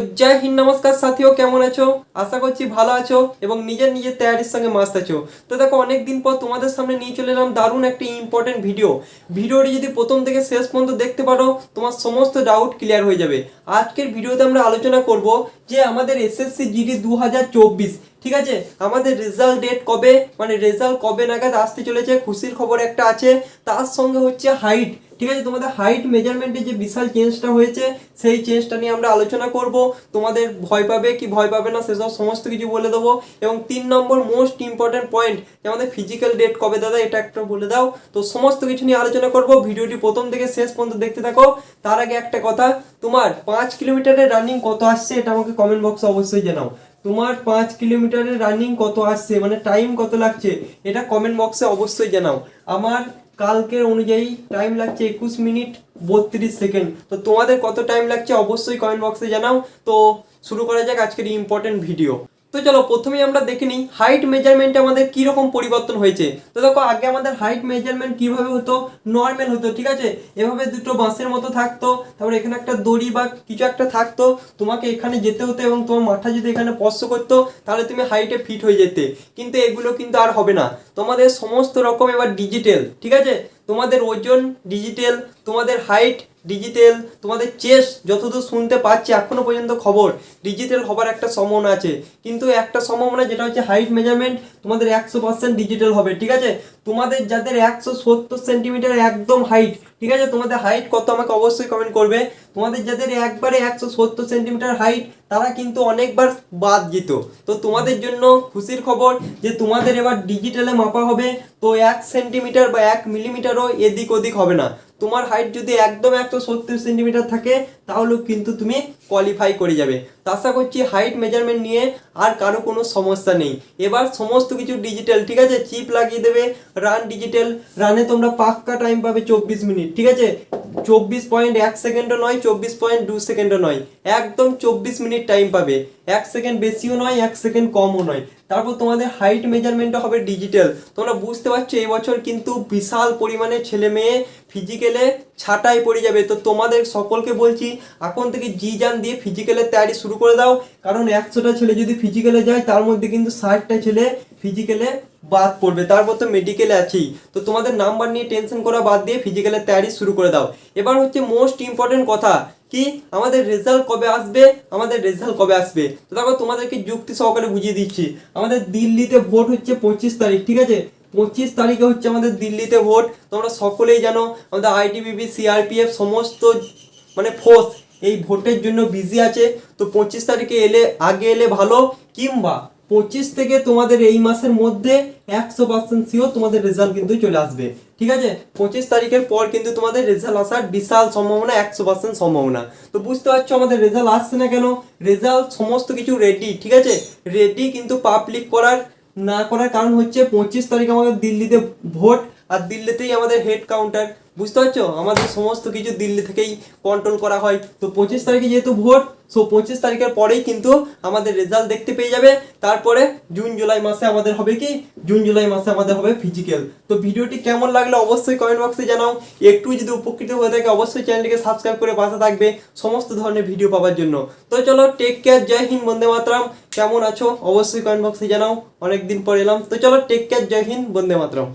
जय हिंद नमस्कार साथियों केमन आछो आशा करছি ভালো আছো এবং নিজের নিজের তৈরির সঙ্গে মস্ত আছো। তো দেখো অনেক দিন পর তোমাদের সামনে নিয়ে চলে এলাম দারুণ একটা ইম্পর্টেন্ট ভিডিওটি যদি প্রথম থেকে শেষ পর্যন্ত দেখতে পারো তোমার সমস্ত ডাউট ক্লিয়ার হয়ে যাবে। আজকের ভিডিওতে আমরা আলোচনা করব যে আমাদের এসএসসি জিডি 2024 ঠিক আছে, আমাদের রেজাল্ট ডেট কবে, মানে রেজাল্ট কবে নাগাদ আসতে চলেছে, খুশির খবর একটা আছে। তার সঙ্গে হচ্ছে হাইট, ঠিক আছে, তোমাদের হাইট মেজারমেন্টে যে বিশাল চেঞ্জটা হয়েছে সেই চেঞ্জটা নিয়ে আমরা আলোচনা করব। তোমাদের ভয় পাবে কি ভয় পাবে না সেসব সমস্ত কিছু বলে দেবো। এবং 3 নম্বর মোস্ট ইম্পর্টেন্ট পয়েন্ট যে আমাদের ফিজিক্যাল ডেট কবে দাদা, এটা একটা বলে দাও। তো সমস্ত কিছু নিয়ে আলোচনা করব, ভিডিওটি প্রথম থেকে শেষ পর্যন্ত দেখতে থাকো। তার আগে একটা কথা, তোমার 5 কিলোমিটারের রানিং কত আসছে এটা আমাকে কমেন্ট বক্সে অবশ্যই জানাও। তোমার 5 কিলোমিটারের রানিং কত আসছে, মানে টাইম কত লাগছে, এটা কমেন্ট বক্সে অবশ্যই জানাও। আমার কালকের অনুযায়ী টাইম লাগছে 21 মিনিট 32 সেকেন্ড। তো তোমাদের কত টাইম লাগছে অবশ্যই কমেন্ট বক্সে জানাও। তো শুরু করা যাক আজকের ইম্পর্টেন্ট ভিডিও। তো চলো প্রথমেই আমরা দেখে নিই হাইট মেজারমেন্টে আমাদের কি রকম পরিবর্তন হয়েছে। তো দেখো আগে আমাদের হাইট মেজারমেন্ট কিভাবে হতো, নর্মাল হতো, ঠিক আছে, এভাবে দুটো বাঁশের মতো থাকতো, তারপর এখানে একটা দড়ি বা কিছু একটা থাকতো, তোমাকে এখানে যেতে হতো এবং তোমার মাথা যদি এখানে স্পর্শ করতো তাহলে তুমি হাইটে ফিট হয়ে যেতে। কিন্তু এগুলো কিন্তু আর হবে না, তোমাদের সমস্ত রকম এবার ডিজিটাল, ঠিক আছে, তোমাদের ওজন ডিজিটাল, তোমাদের হাইট ডিজিটাল, তোমাদের চেস্ট যতদূর শুনতে পাচ্ছি এখনো পর্যন্ত খবর ডিজিটাল হবার একটা সম্ভাবনা আছে। কিন্তু একটা সম্ভাবনা যেটা হচ্ছে হাইট মেজারমেন্ট তোমাদের 100% ডিজিটাল হবে, ঠিক আছে। তোমাদের যাদের 170 সেন্টিমিটার একদম হাইট, ঠিক আছে, তোমাদের হাইট কত আমাকে অবশ্যই কমেন্ট করবে। তোমাদের যাদের একবারে 170 সেন্টিমিটার হাইট তারা কিন্তু অনেকবার বাদ যেত। তো তোমাদের জন্য খুশির খবর যে তোমাদের এবার ডিজিটালে মাপা হবে। তো 1 সেন্টিমিটার বা 1 মিলিমিটারও এদিক ওদিক হবে না। তোমার হাইট যদি একদম 170 সেন্টিমিটার থাকে তাহলেও কিন্তু তুমি কোয়ালিফাই করে যাবে। তো আশা করছি হাইট মেজারমেন্ট নিয়ে আর কারো কোনো সমস্যা নেই। এবার সমস্ত কিছু ডিজিটাল, ঠিক আছে, চিপ লাগিয়ে দেবে, রান ডিজিটাল, রানে তোমরা পাক্কা টাইম পাবে 24 মিনিট, ঠিক আছে, 24.1 সেকেন্ডও নয়, 24.2 সেকেন্ডও নয়, একদম 24 মিনিট টাইম পাবে। 1 সেকেন্ড বেশিও নয়, 1 সেকেন্ড কমও নয়। তারপর তোমাদের হাইট মেজারমেন্টটা হবে ডিজিটাল। তোমরা বুঝতে পারছো এবছর কিন্তু বিশাল পরিমাণে ছেলে মেয়ে ফিজিক্যালে ছাঁটাই পড়ে যাবে। তো তোমাদের সকলকে বলছি এখন থেকে জি জান দিয়ে ফিজিক্যালের তৈরি শুরু করে দাও। কারণ 100টা ছেলে যদি ফিজিক্যালে যায় তার মধ্যে কিন্তু 60টা ছেলে ফিজিক্যালে বাদ পড়বে, তারপর তো মেডিকেলে আছেই। তো তোমাদের নাম্বার নিয়ে টেনশন করা বাদ দিয়ে ফিজিক্যালের তৈরি শুরু করে দাও। এবার হচ্ছে মোস্ট ইম্পর্টেন্ট কথা কি, আমাদের রেজাল্ট কবে আসবে, আমাদের রেজাল্ট কবে আসবে। তো দেখো তোমাদেরকে যুক্তি সহকারে বুঝিয়ে দিচ্ছি। আমাদের দিল্লিতে ভোট হচ্ছে 25 তারিখ, ঠিক আছে, 25 তারিখে হচ্ছে আমাদের দিল্লিতে ভোট। তোমরা সকলেই জানো আমাদের আইটিবিপি সিআরপিএফ সমস্ত মানে ফোর্স এই ভোটের জন্য বিজি আছে। তো 25 তারিখে আগে এলে ভালো, কিংবা 25 থেকে তোমাদের এই মাসের মধ্যে 100% শিওর তোমাদের রেজাল্ট কিন্তু চলে আসবে, ঠিক আছে। 25 তারিখের পর কিন্তু তোমাদের রেজাল্ট আসার বিশাল সম্ভাবনা, 100% সম্ভাবনা। তো বুঝতে পারছো আমাদের রেজাল্ট আসছে না কেন, রেজাল্ট সমস্ত কিছু রেডি, ঠিক আছে, রেডি, কিন্তু পাবলিক না করার কারণ হচ্ছে 25 তারিখ আমাদের দিল্লিতে ভোট, আর দিল্লিতেই আমাদের হেড কাউন্টার। বুঝতে পারছো আমাদের সমস্ত কিছু দিল্লি থেকেই কন্ট্রোল করা হয়। তো 25 তারিখে যেহেতু ভোট, 25 তারিখের পরেই কিন্তু আমাদের রেজাল্ট দেখতে পেয়ে যাবে। তারপরে জুন জুলাই মাসে আমাদের হবে কি, জুন জুলাই মাসে আমাদের হবে ফিজিক্যাল। তো ভিডিওটি কেমন লাগলো অবশ্যই কমেন্ট বক্সে জানাও। একটু যদি উপকৃত হয়ে থাকে অবশ্যই চ্যানেলটিকে সাবস্ক্রাইব করে পাশে থাকবে সমস্ত ধরনের ভিডিও পাওয়ার জন্য। তো চলো টেক কেয়ার, জয় হিন্দ, বন্দে মাতরম। কেমন আছো অবশ্যই কমেন্ট বক্সে জানাও, অনেকদিন পর এলাম। তো চলো টেক কেয়ার, জয় হিন্দ, বন্দে মাতরম।